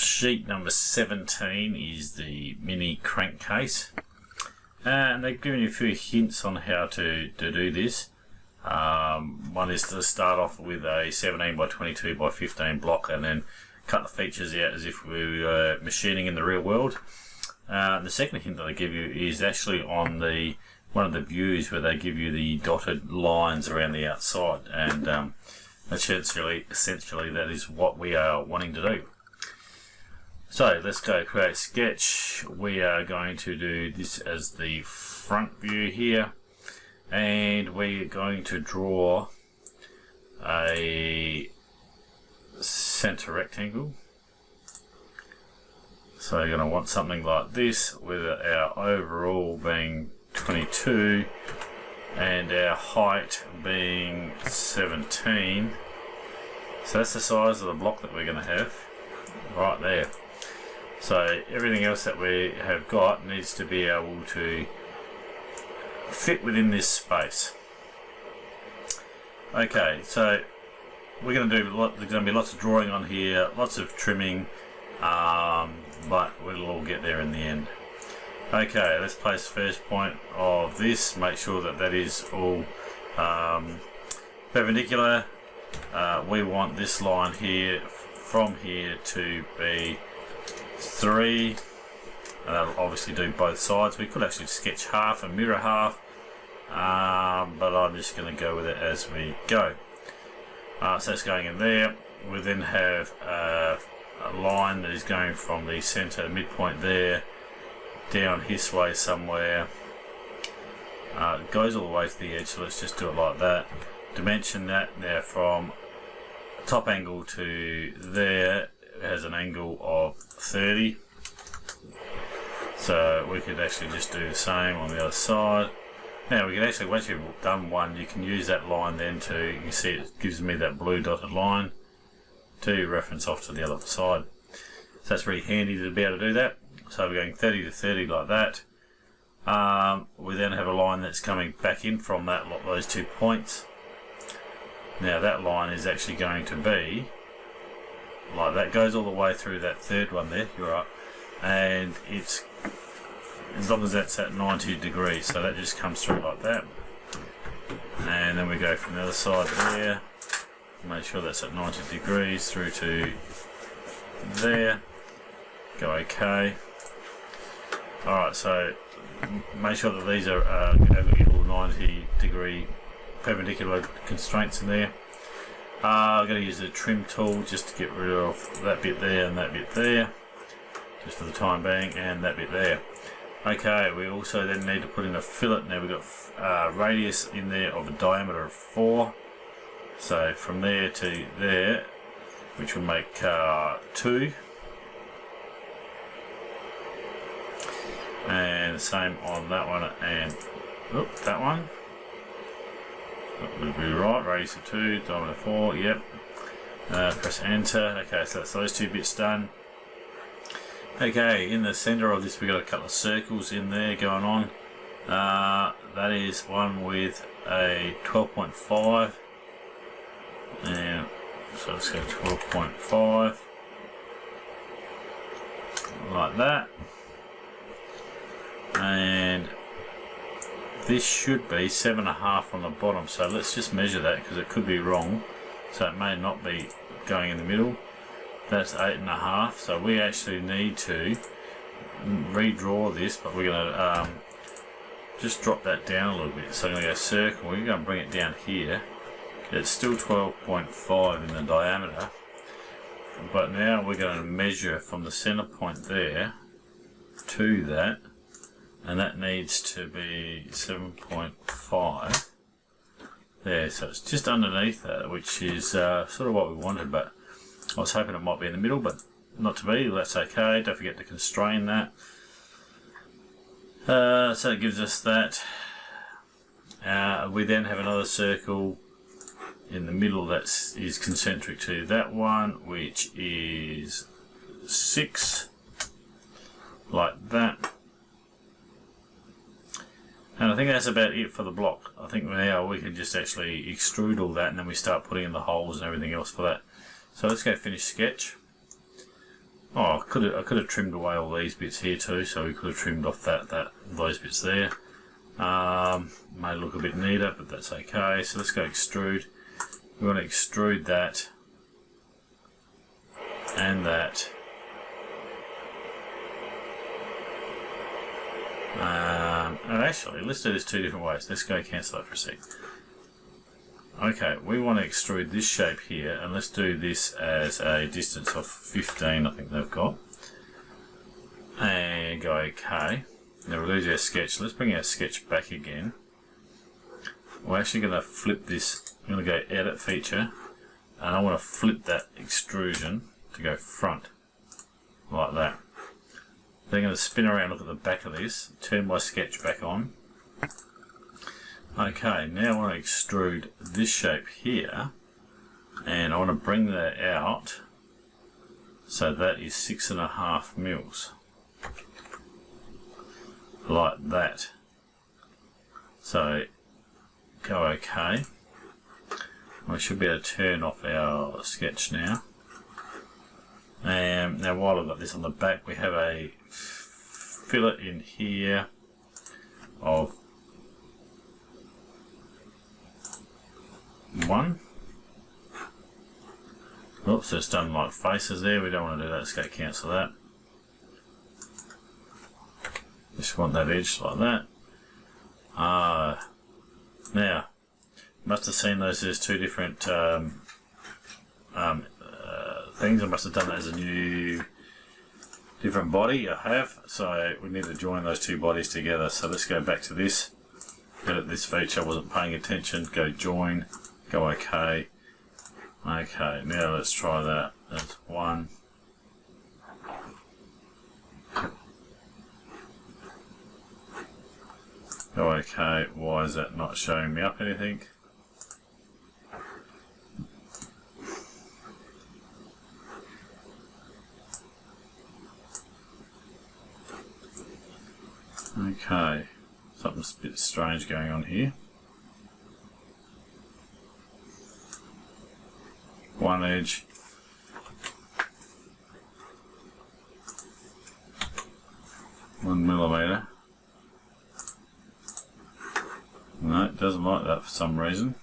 sheet number 17 is the mini crankcase, and they've given you a few hints on how to do this. One is to start off with a 17 by 22 by 15 block and then cut the features out as if we were machining in the real world. The second hint that they give you is actually on one of the views where they give you the dotted lines around the outside, and essentially that is what we are wanting to do. So let's go create sketch. We are going to do this as the front view here, and we're going to draw a center rectangle. So you're going to want something like this, with our overall being 22 and our height being 17. So that's the size of the block that we're going to have right there. So everything else that we have got needs to be able to fit within this space. Okay, so we're going to do there's going to be lots of drawing on here, lots of trimming, but we'll all get there in the end. Okay, let's place the first point of this. Make sure that that is all perpendicular. We want this line here from here to be 3, and that'll obviously do both sides. We could actually sketch half and mirror half, but I'm just going to go with it as we go. So it's going in there. We then have a line that is going from the center midpoint there down his way somewhere. It goes all the way to the edge, so let's just do it like that. Dimension that now from top angle to there. It has an angle of 30, so we could actually just do the same on the other side. Now we can actually, once you've done one, you can use that line then to, you can see it gives me that blue dotted line to reference off to the other side. So that's really handy to be able to do that. So we're going 30 to 30 like that. We then have a line that's coming back in from those 2 points. Now that line is actually going to be like that, goes all the way through that third one there, you're right, and it's, as long as that's at 90 degrees, so that just comes through like that. And then we go from the other side there, make sure that's at 90 degrees through to there, go OK. Alright, so make sure that these are have equal 90 degree perpendicular constraints in there. I'm going to use a trim tool just to get rid of that bit there and that bit there, just for the time being, and that bit there. Okay, we also then need to put in a fillet. Now we've got radius in there of a diameter of 4. So from there to there, which will make 2. And the same on that one and that one. That would be right, radius of 2, diameter 4, yep. Press enter. Okay, so that's those 2 bits done. Okay, in the center of this we've got a couple of circles in there going on. That is one with a 12.5. And so let's go 12.5. Like that. And this should be 7.5 on the bottom, so let's just measure that because it could be wrong, so it may not be going in the middle. That's 8.5, so we actually need to redraw this, but we're going to just drop that down a little bit. So I'm going to go circle, we're going to bring it down here. It's still 12.5 in the diameter, but now we're going to measure from the center point there to that, and that needs to be 7.5 there, so it's just underneath that, which is sort of what we wanted, but I was hoping it might be in the middle, but not to be. That's okay. Don't forget to constrain that. So it gives us that. We then have another circle in the middle that is concentric to that one, which is 6, like that. And I think that's about it for the block. I think now we can just actually extrude all that, and then we start putting in the holes and everything else for that. So let's go finish sketch. Oh, I could have trimmed away all these bits here too, so we could have trimmed off those bits there. Made it look a bit neater, but that's okay. So let's go extrude. We want to extrude that and that. And actually, let's do this two different ways. Let's go cancel that for a sec. Okay, we want to extrude this shape here, and let's do this as a distance of 15, I think they've got. And go OK. Now we'll lose our sketch. Let's bring our sketch back again. We're actually going to flip this. I'm going to go Edit Feature, and I want to flip that extrusion to go front, like that. Then I'm going to spin around, look at the back of this, turn my sketch back on. Okay, now I want to extrude this shape here, and I want to bring that out so that is 6.5 mils, like that. So go OK. We should be able to turn off our sketch now. And now while I've got this on the back, we have a fillet in here of 1. Oops, it's done like faces there. We don't want to do that. Let's go cancel that. Just want that edge like that. Now, must have seen those as two different things. I must have done that as a new different body. I have. So we need to join those two bodies together. So let's go back to this. Edit this feature. I wasn't paying attention. Go join. Go OK. Okay, now let's try that. That's 1. Go OK. Why is that not showing me up anything? Okay, something's a bit strange going on here. One edge, one millimeter. No, it doesn't like that for some reason.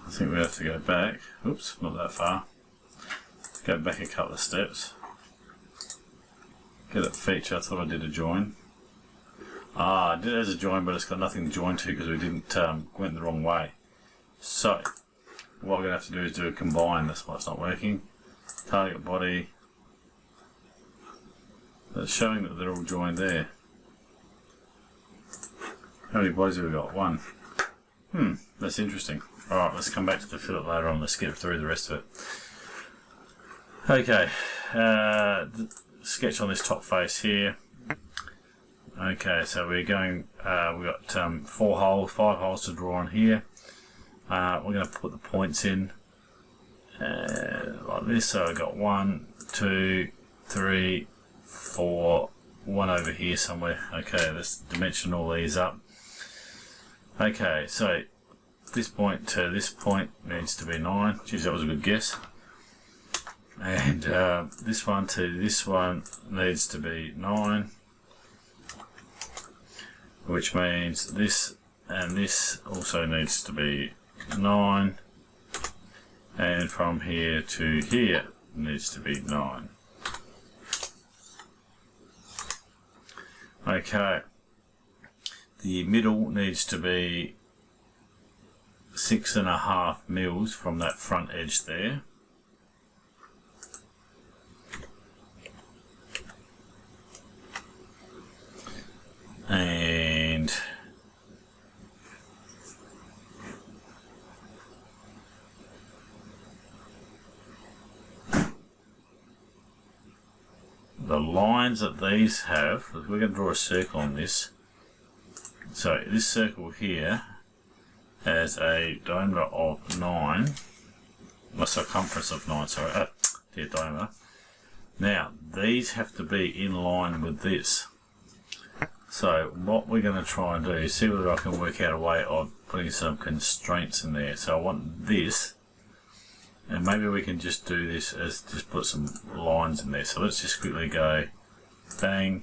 I think we have to go back. Oops, not that far. Go back a couple of steps. Get that feature. I thought I did a join. I did it as a join, but it's got nothing to join to because we didn't went the wrong way. So what we're going to have to do is do a combine. That's why it's not working. Target body. It's showing that they're all joined there. How many bodies have we got? 1. That's interesting. Alright, let's come back to the fillet later on. Let's get through the rest of it. Okay. Sketch on this top face here. Okay, so we're going, we've got 5 holes to draw on here. We're going to put the points in like this. So I've got 1, 2, 3, 4, 1 over here somewhere. Okay, let's dimension all these up. Okay, so this point to this point needs to be 9. Geez, that was a good guess. And this one to this one needs to be 9. Which means this and this also needs to be 9, and from here to here needs to be 9. Okay, the middle needs to be 6.5 mils from that front edge there. And the lines that these have, we're going to draw a circle on this. So this circle here has a diameter of 9, a circumference of 9, sorry, diameter. Now these have to be in line with this. So what we're going to try and do is see whether I can work out a way of putting some constraints in there. So I want this And maybe we can just do this as just put some lines in there. So let's just quickly go bang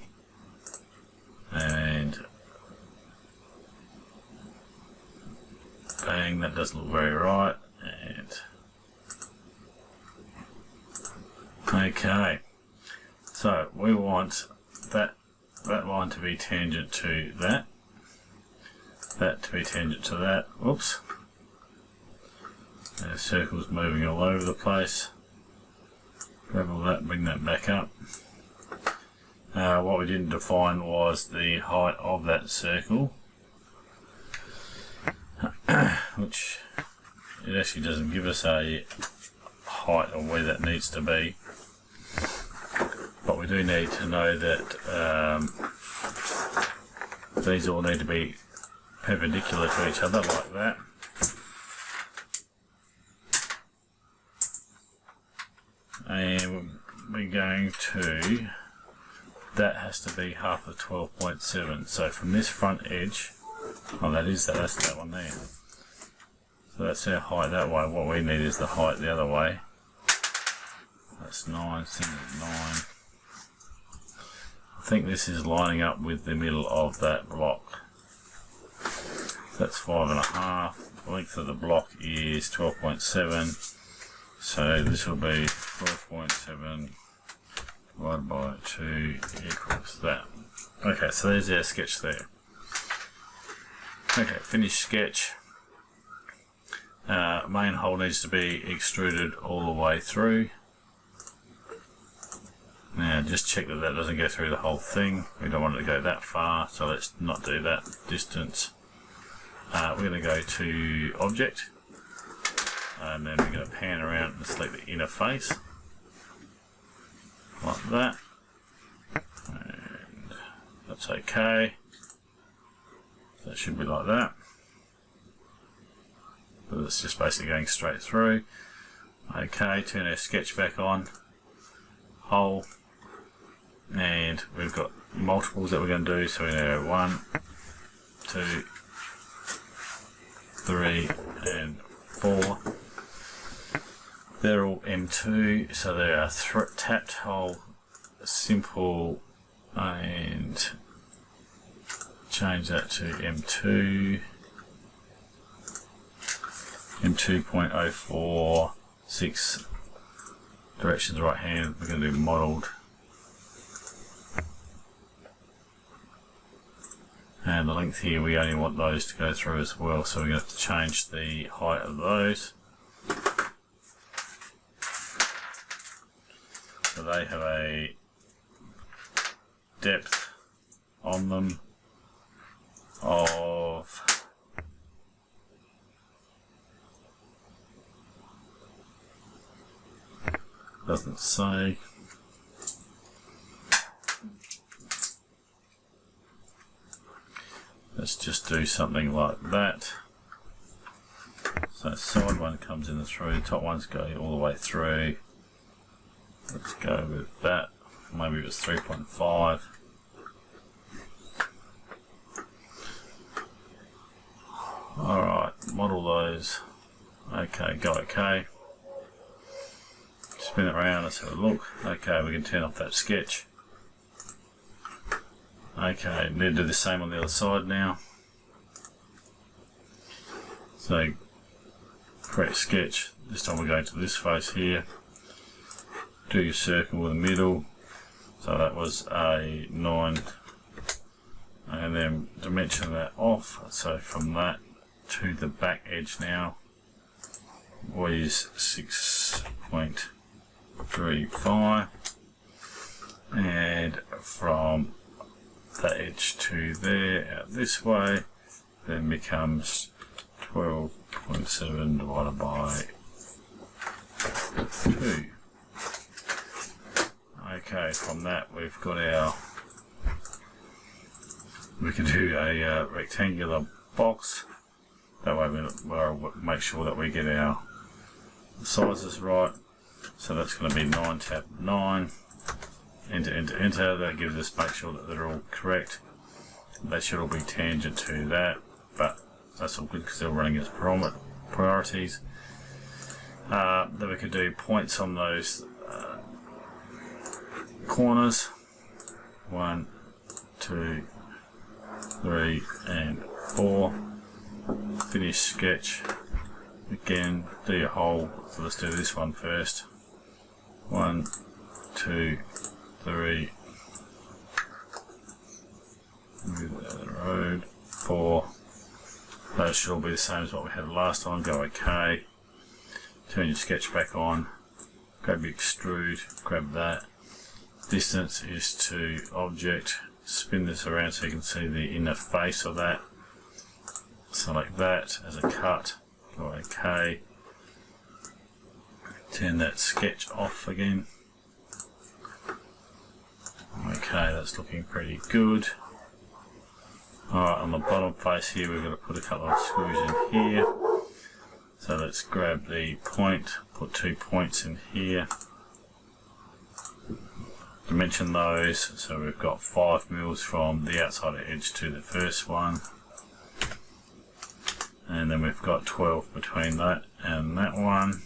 and bang. That doesn't look very right. And okay, so we want that line to be tangent to that to be tangent to that. Whoops. The circle's moving all over the place. Grab all that, bring that back up. What we didn't define was the height of that circle, which it actually doesn't give us a height of where that needs to be. But we do need to know that these all need to be perpendicular to each other like that. And we're going to, that has to be half of 12.7. So from this front edge, oh that's that one there. So that's our height that way. What we need is the height the other way. That's 9, single 9. I think this is lining up with the middle of that block. That's 5.5. The length of the block is 12.7. So this will be 12.7 divided by 2 equals that. Okay, so there's our sketch there. Okay, finished sketch. Main hole needs to be extruded all the way through. Now just check that that doesn't go through the whole thing. We don't want it to go that far, so let's not do that distance. We're going to go to Object. And then we're going to pan around and select the inner face, like that, and that's okay. So that should be like that. But it's just basically going straight through. Okay, turn our sketch back on, hole, and we've got multiples that we're going to do. So we're going to go 1, 2, 3, and 4. They're all M2, so they are tapped hole, simple, and change that to M2, M2.046, directions right hand, we're going to do modelled, and the length here we only want those to go through as well, so we're going to have to change the height of those. So they have a depth on them of doesn't say. Let's just do something like that. So side one comes in through, top ones go all the way through. Let's go with that. Maybe it was 3.5. Alright, model those. Okay, go OK. Spin it around, let's have a look. Okay, we can turn off that sketch. Okay, need to do the same on the other side now. So, create sketch. This time we're going to this face here. Do your circle in the middle. So that was a 9. And then dimension that off. So from that to the back edge now was 6.35. And from that edge to there, out this way, then becomes 12.7 divided by 2. Okay, from that we've got our, we can do a rectangular box. That way we'll make sure that we get our sizes right. So that's going to be 9 tab 9. Enter, enter, enter. That gives us, make sure that they're all correct. They should all be tangent to that, but that's all good because they're running as priorities. Then we could do points on those corners. 1, 2, 3 and 4. Finish sketch. Again, do your hole. So let's do this one first. 1, 2, 3. Move the road. 4. Those should all be the same as what we had last time. Go OK. Turn your sketch back on. Grab your extrude. Grab that. Distance is to object. Spin this around so you can see the inner face of that. Select that as a cut. Go OK. Turn that sketch off again. Okay, that's looking pretty good. Alright, on the bottom face here we're going to put a couple of screws in here. So let's grab the point, put 2 points in here. Dimension those, so we've got 5 mils from the outside edge to the first one. And then we've got 12 between that and that one.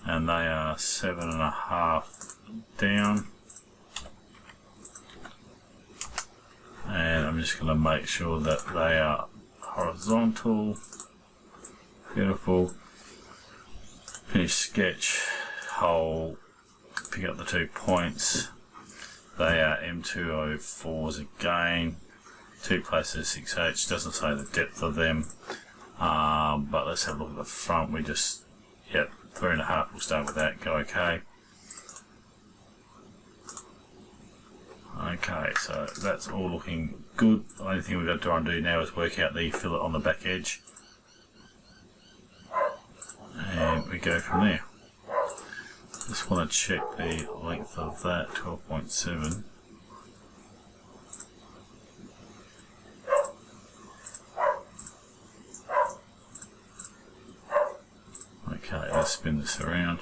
And they are 7.5 down. And I'm just going to make sure that they are horizontal. Beautiful. Finish sketch, hole, pick up the 2 points. They are M204s again. 2 places 6H, doesn't say the depth of them. But let's have a look at the front. We just, yep, 3.5, we'll start with that, go OK. Okay, so that's all looking good. The only thing we've got to try and do now is work out the fillet on the back edge. And we go from there. Just want to check the length of that, 12.7. Okay, let's spin this around.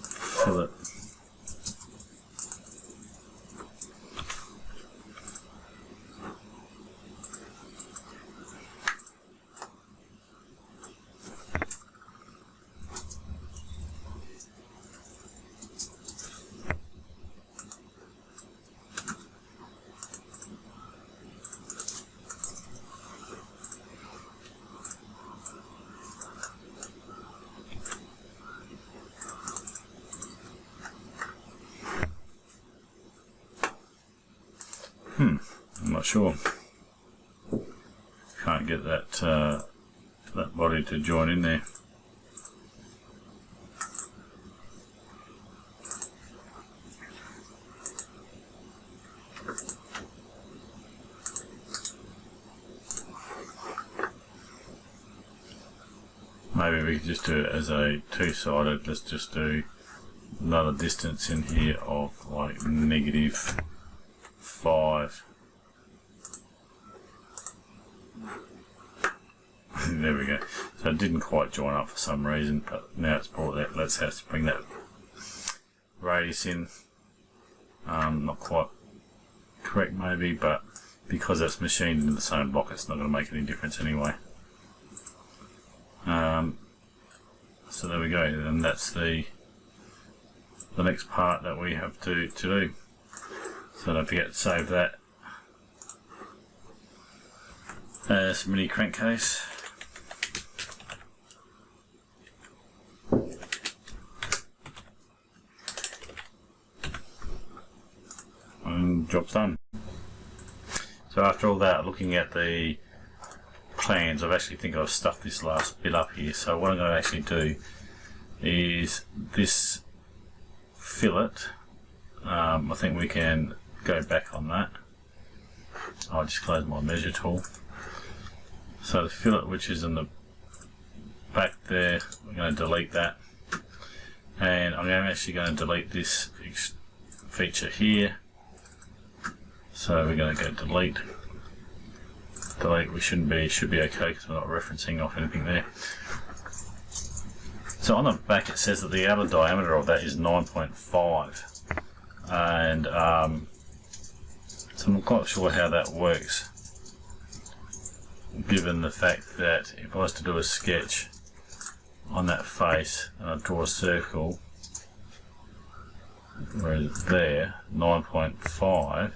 Fillet. I'm not sure. Can't get that that body to join in there. Maybe we could just do it as a 2-sided. Let's just do another distance in here of like -5. There we go. So it didn't quite join up for some reason, but now it's brought that. Let's have to bring that radius in. Not quite correct maybe, but because that's machined into the same block, it's not going to make any difference anyway. So there we go, and that's the next part that we have to do. So don't forget to save that as mini crankcase. And job's done. So after all that, looking at the plans, I actually think I've stuffed this last bit up here. So what I'm going to actually do is this fillet. I think we can go back on that. I'll just close my measure tool. So the fillet which is in the back there, we're going to delete that. And I'm actually going to delete this feature here. So we're going to go delete. Delete, we should be okay because we're not referencing off anything there. So on the back it says that the outer diameter of that is 9.5. And so I'm not quite sure how that works. given the fact that if I was to do a sketch on that face and I draw a circle, whereas there, 9.5,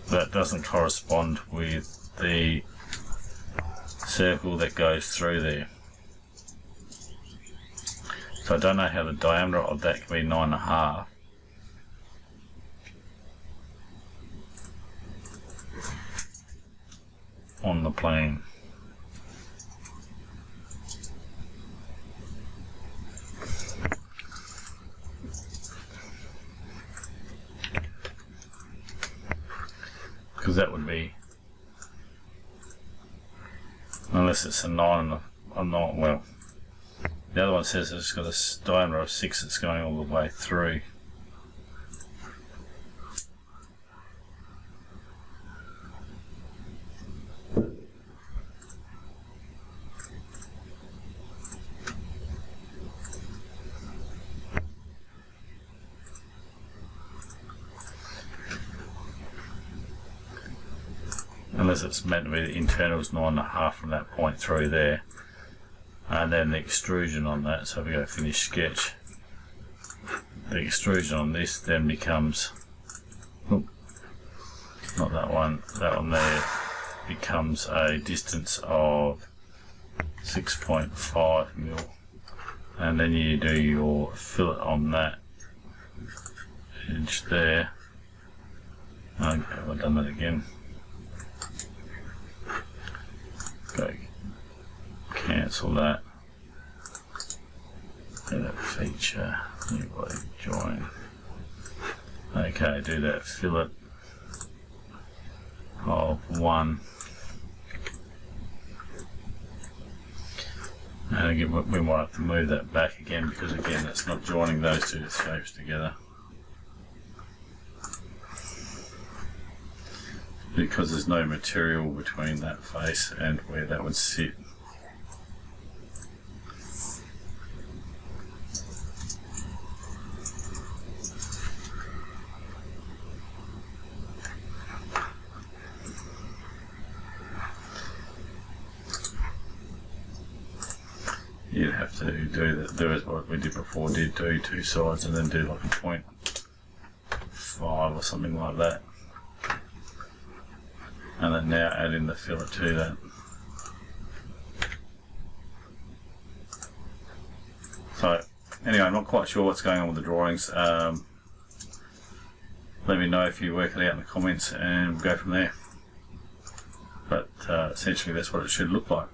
that doesn't correspond with the circle that goes through there. So I don't know how the diameter of that can be 9.5. On the plane. Because that would be, unless it's a 9, I'm not, well, the other one says it's got a diameter of 6 that's going all the way through. Unless it's meant to be the internal is 9.5 from that point through there, and then the extrusion on that. So if we go finish sketch, the extrusion on this then becomes, not that one there, becomes a distance of 6.5 mil, and then you do your fillet on that edge there. Okay, I've done that again. Go cancel that. Edit feature, new body join. Okay, do that fillet of 1. And again, we might have to move that back again because again it's not joining those two shapes together. Because there's no material between that face and where that would sit. You'd have to do as what we did before, do 2 sides and then do like a 0.5 or something like that. And then now add in the fillet to that. So anyway, I'm not quite sure what's going on with the drawings. Let me know if you work it out in the comments and we'll go from there. But essentially that's what it should look like.